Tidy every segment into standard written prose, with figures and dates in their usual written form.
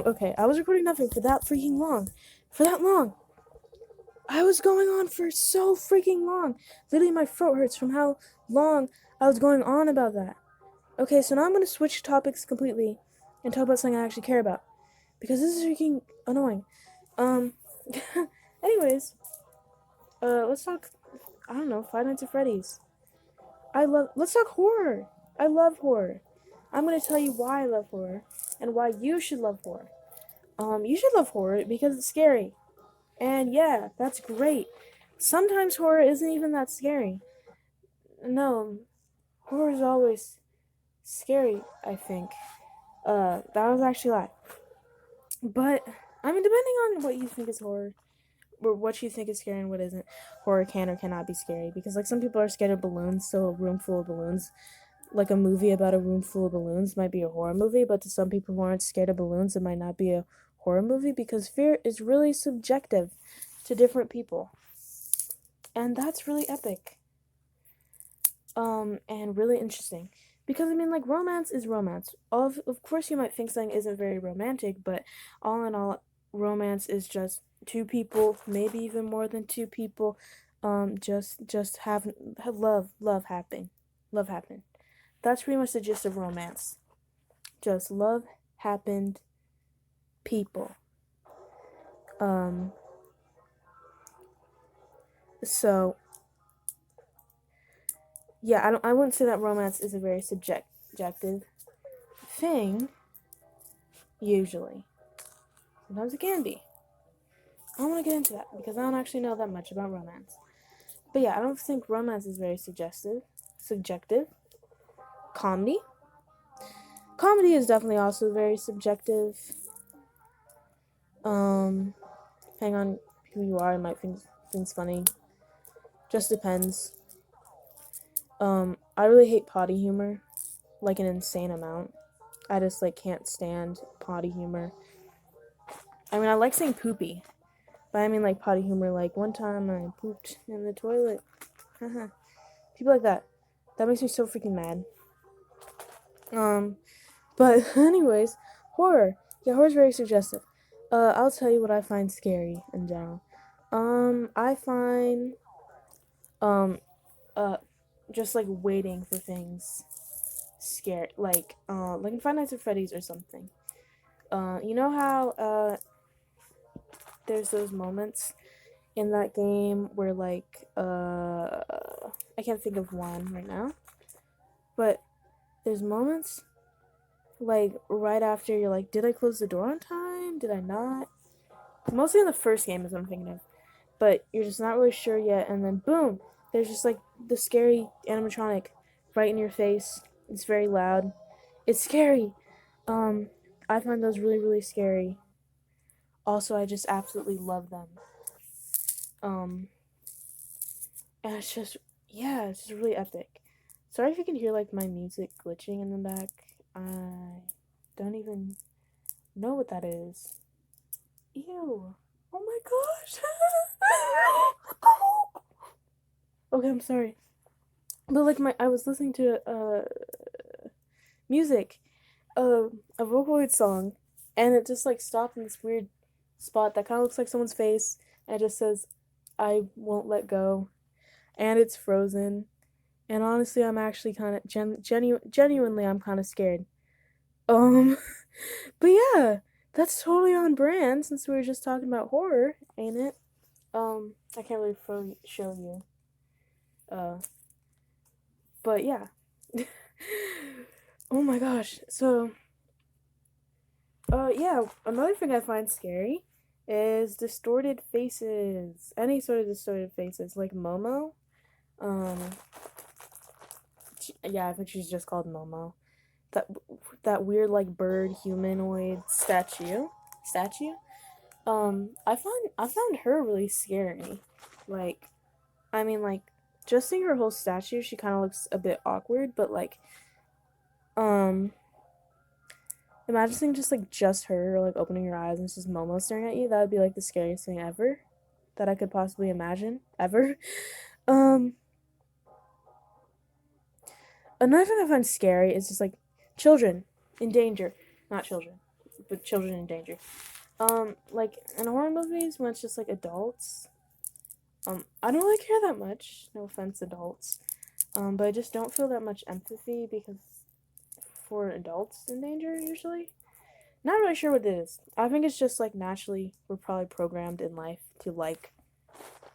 Okay, I was recording nothing for that freaking long. For that long. I was going on for so freaking long. Literally, my throat hurts from how long I was going on about that. Okay, so now I'm gonna switch topics completely and talk about something I actually care about. Because this is freaking annoying. Um, anyways, let's talk, I don't know, Five Nights at Freddy's. Let's talk horror. I love horror. I'm gonna tell you why I love horror and why you should love horror. You should love horror because it's scary. And yeah, that's great. Sometimes horror isn't even that scary. No, horror is always scary, I think. That was actually a lie. But, I mean, depending on what you think is horror, or what you think is scary and what isn't, horror can or cannot be scary. Because, like, some people are scared of balloons, so a room full of balloons, like a movie about a room full of balloons, might be a horror movie, but to some people who aren't scared of balloons, it might not be a horror movie because fear is really subjective to different people. And that's really epic. And really interesting. Because I mean, like, romance is romance. Of course you might think something isn't very romantic, but all in all, romance is just two people, maybe even more than two people, just have love happen. Love happen. That's pretty much the gist of romance. Just love happened people. Um so yeah, I wouldn't say that romance is a very subjective thing, usually. Sometimes it can be. I don't want to get into that because I don't actually know that much about romance. But yeah, I don't think romance is very subjective. Comedy. Comedy is definitely also very subjective. Depending on who you are, you might think things funny. Just depends. I really hate potty humor, like an insane amount. I just like can't stand potty humor. I mean, I like saying poopy, but I mean like potty humor. Like one time I pooped in the toilet. People like that. That makes me so freaking mad. But anyways, horror. Yeah, horror's very suggestive. I'll tell you what I find scary in general. I find um uh just like waiting for things scary, like in Five Nights at Freddy's or something. You know how there's those moments in that game where like I can't think of one right now, but there's moments like right after you're like, did I close the door on time? Did I not? Mostly in the first game is what I'm thinking of, but you're just not really sure yet, and then boom, there's just like the scary animatronic right in your face. It's very loud. It's scary. Um, I find those really really scary. Also, I just absolutely love them. Um, and it's just yeah, it's just really epic. Sorry if you can hear like my music glitching in the back. I don't even know what that is. Ew. Oh my gosh. Okay, I'm sorry. But like I was listening to music, a Vocaloid song, and it just like stopped in this weird spot that kind of looks like someone's face, and it just says, "I won't let go," and it's frozen. And honestly, I'm actually kind of genuinely, I'm kind of scared. Um, but yeah, that's totally on brand since we were just talking about horror, ain't it? I can't really show you. Uh, but yeah. Oh my gosh. So, yeah, another thing I find scary is distorted faces. Any sort of distorted faces, like Momo. Um, yeah, I think she's just called Momo. That that weird like bird humanoid statue. I found her really scary. Like, I mean, like, just seeing her whole statue, she kind of looks a bit awkward. But like, um, imagine seeing just her, like opening your eyes and it's just Momo staring at you. That would be like the scariest thing ever that I could possibly imagine ever. Um, Another thing I find scary is just like children in danger, not children, with children in danger. Like in horror movies when it's just like adults, I don't really care that much. No offense, adults. But I just don't feel that much empathy because for adults in danger usually. Not really sure what it is. I think it's just like naturally we're probably programmed in life to like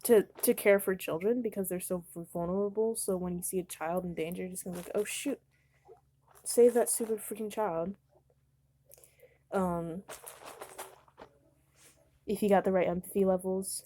to care for children because they're so vulnerable. So when you see a child in danger, you're just gonna be like, oh shoot, save that stupid freaking child. Um, if you got the right empathy levels.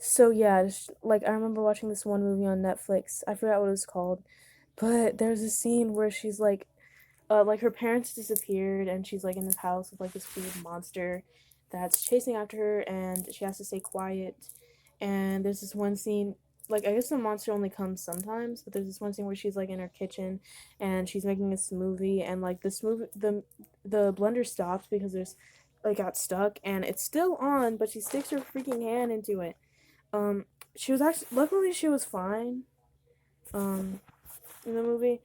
So yeah, just, like I remember watching this one movie on Netflix. I forgot what it was called, but there's a scene where she's like her parents disappeared and she's like in this house with like this weird monster that's chasing after her and she has to stay quiet. And there's this one scene, like I guess the monster only comes sometimes, but there's this one scene where she's like in her kitchen and she's making a smoothie and like the smoothie the blender stops because there's like got stuck and it's still on, but she sticks her freaking hand into it. Um she was actually luckily she was fine in the movie,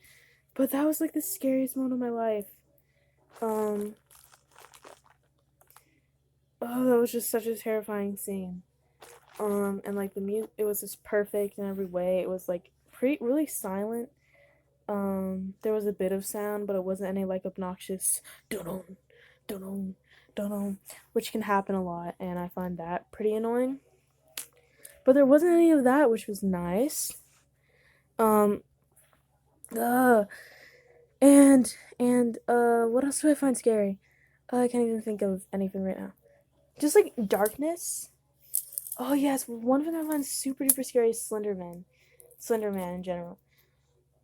but that was like the scariest moment of my life. Um, oh, that was just such a terrifying scene. And like the mute, it was just perfect in every way. It was like really silent. There was a bit of sound, but it wasn't any like obnoxious dun dun dun, which can happen a lot, and I find that pretty annoying. But there wasn't any of that, which was nice. Um, uh, and what else do I find scary? I can't even think of anything right now. Just like darkness. Oh yes, one thing I find super duper scary is Slenderman. Slenderman in general.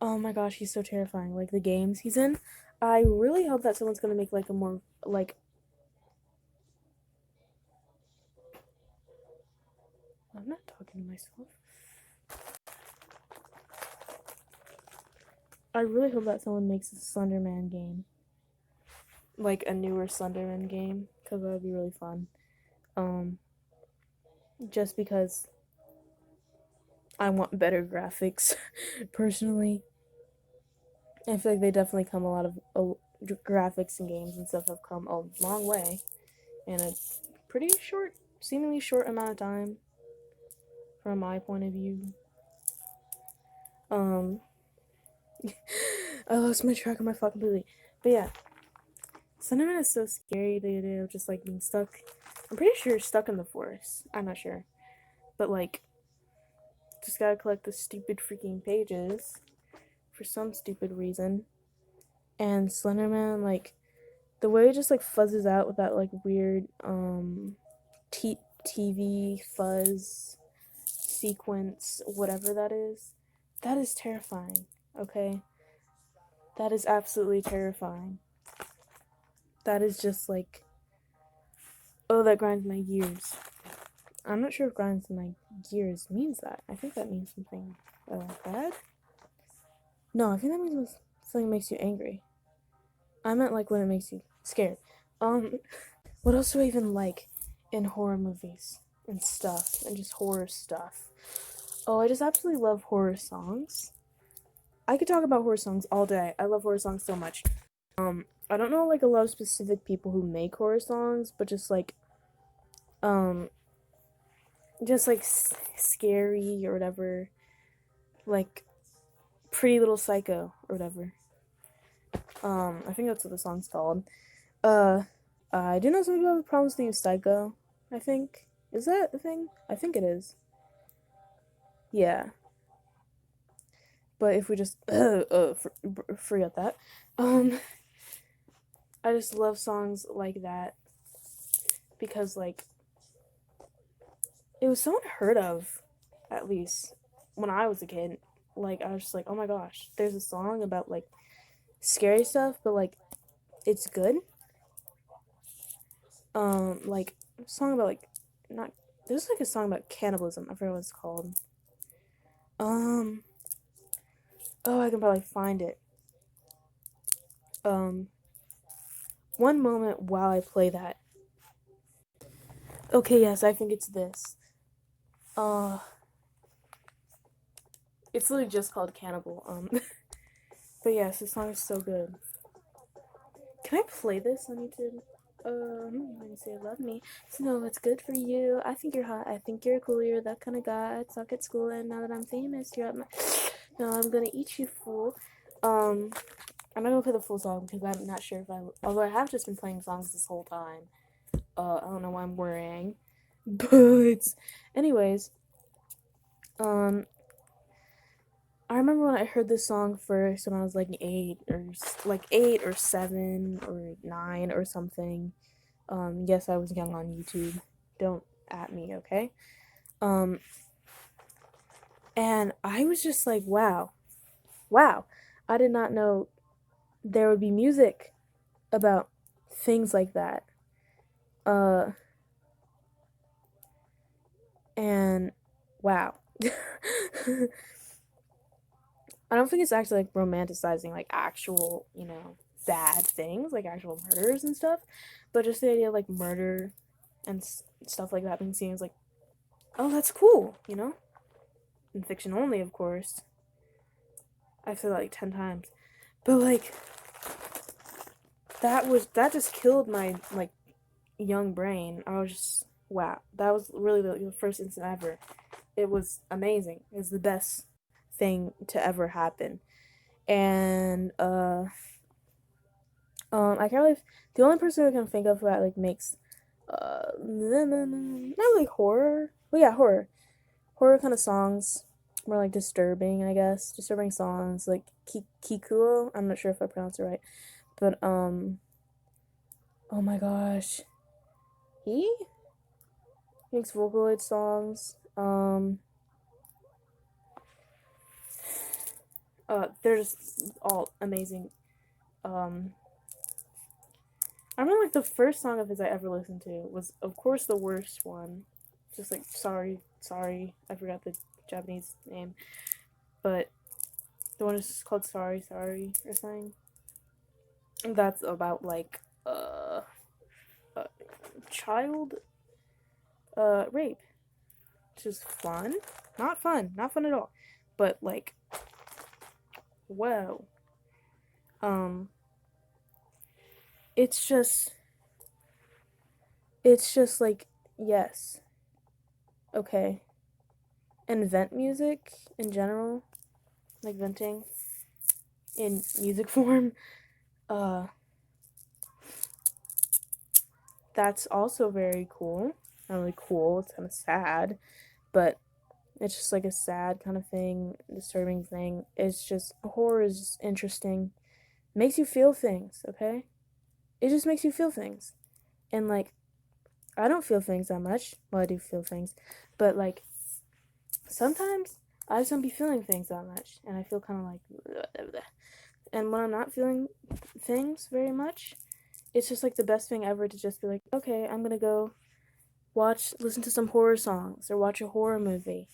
Oh my gosh, he's so terrifying. Like the games he's in. I really hope that someone's gonna make like a more like. I'm not talking to myself. I really hope that someone makes a Slenderman game. Like a newer Slenderman game, because that would be really fun. Just because I want better graphics, personally. I feel like they definitely come a lot of graphics and games and stuff have come a long way in a pretty short, seemingly short amount of time, from my point of view. I lost my track of my thought completely, but yeah, Slenderman is so scary. The idea of just like being stuck. I'm pretty sure stuck in the forest. I'm not sure, but like, just gotta collect the stupid freaking pages for some stupid reason. And Slenderman, like, the way it just like fuzzes out with that like weird TV fuzz sequence, whatever that is terrifying. Okay, that is absolutely terrifying. That is just like, oh, that grinds my gears. I'm not sure if grinds my gears means that. I think that means something bad. No, I think that means when something makes you angry. I meant like when it makes you scared. What else do I even like in horror movies and stuff and just horror stuff? Oh, I just absolutely love horror songs. I could talk about horror songs all day. I love horror songs so much. I don't know like a lot of specific people who make horror songs, but um, just like scary or whatever, like Pretty Little Psycho or whatever. I think that's what the song's called. I do know some people have problems with Psycho. I think is that a thing? I think it is. Yeah, but if we just forget that, I just love songs like that because like it was so unheard of, at least when I was a kid. Like I was just like, oh my gosh, there's a song about like scary stuff, but like it's good. Like a song about like not there's like a song about cannibalism. I forget what it's called. Oh, I can probably find it. One moment while I play that. Okay, yes, I think it's this. It's literally just called Cannibal. But yes, this song is so good. Can I play this on YouTube? Let me say love me. So no, what's good for you? I think you're hot. I think you're cool. You're that kind of guy. I talk at school, and now that I'm famous, you're at my. No, I'm gonna eat you, fool. I'm not gonna play the full song because I'm not sure if I. Although I have just been playing songs this whole time. I don't know why I'm worrying, but anyways, um, I remember when I heard this song first when I was like 8 or 7 or 9 or something. Yes, I was young on YouTube. Don't at me, okay? Um, and I was just like, wow, wow. I did not know there would be music about things like that. Uh, and wow. I don't think it's actually like romanticizing like actual, bad things, like actual murders and stuff, but just the idea of like murder and stuff like that being seen as like, oh, that's cool, In fiction only, of course. I've said that like 10 times. But like, that just killed my like young brain. I was just, wow. That was really the first instant ever. It was amazing. It was the best thing to ever happen. And I can't really. The only person I can think of that like makes, not like horror. Well, yeah, horror kind of songs, more like disturbing, I guess. Disturbing songs like Kikuo. I'm not sure if I pronounced it right, but oh my gosh, he makes Vocaloid songs. They're just all amazing. I remember like the first song of his I ever listened to was of course the worst one. Just like sorry, I forgot the Japanese name. But the one is called Sorry or something. And that's about like uh child rape. Which is fun. Not fun at all. But like whoa. Um it's just like yes. Okay. And vent music in general, like venting in music form, uh that's also very cool. Not really cool, it's kind of sad, but it's just like a sad kind of thing, disturbing thing. It's just horror is just interesting. Makes you feel things, okay? It just makes you feel things. And like I don't feel things that much. Well, I do feel things, but like sometimes I just don't be feeling things that much, and I feel kind of like, and when I'm not feeling things very much, it's just like the best thing ever to just be like, okay, I'm gonna go listen to some horror songs or watch a horror movie.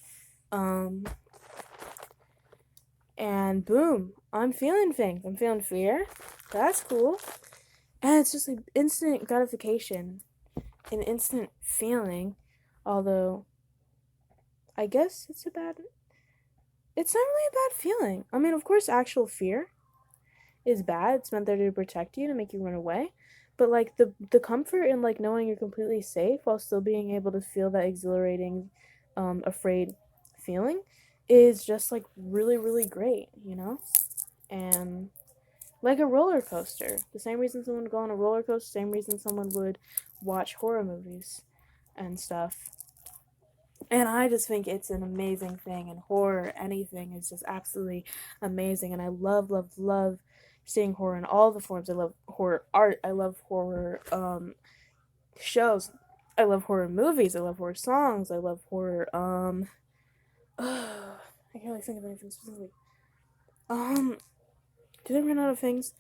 And boom, I'm feeling things. I'm feeling fear. That's cool. And it's just like instant gratification, an instant feeling. Although, I guess it's not really a bad feeling. I mean, of course, actual fear is bad. It's meant there to protect you, to make you run away. But like the comfort in like knowing you're completely safe while still being able to feel that exhilarating, afraid feeling is just like really really great, And like a roller coaster, the same reason someone would go on a roller coaster, same reason someone would watch horror movies and stuff. And I just think it's an amazing thing, and horror, anything, is just absolutely amazing. And I love, love, love seeing horror in all the forms. I love horror art. I love horror shows. I love horror movies. I love horror songs. I love horror. I can't really think of anything specifically. Did I run out of things?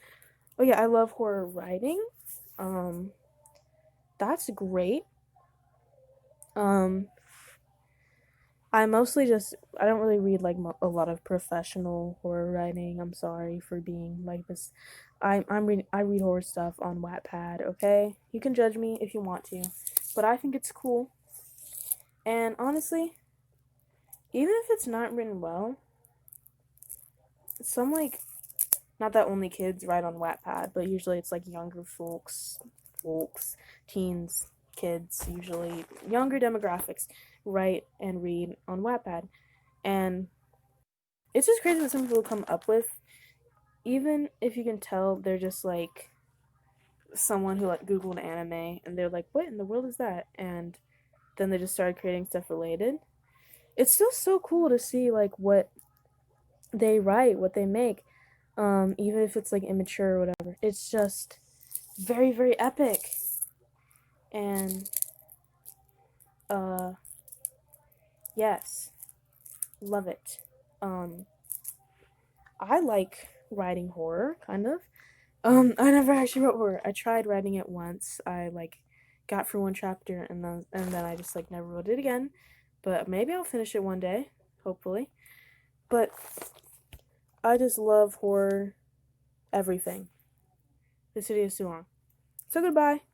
Oh yeah, I love horror writing. Um, that's great. Um, I don't really read like a lot of professional horror writing. I'm sorry for being like this. I read horror stuff on Wattpad, okay? You can judge me if you want to, but I think it's cool. And honestly, even if it's not written well, some like Not that only kids write on Wattpad, but usually it's like younger folks, teens, kids, usually younger demographics write and read on Wattpad. And it's just crazy what some people come up with, even if you can tell they're just like someone who like Googled anime and they're like, what in the world is that? And then they just started creating stuff related. It's still so cool to see like what they write, what they make, even if it's like immature or whatever. It's just very, very epic. And uh yes, love it. Um I like writing horror, kind of. I never actually wrote horror. I tried writing it once. I like got through one chapter and then I just like never wrote it again. But maybe I'll finish it one day, hopefully. But I just love horror everything. This video is too long. So goodbye.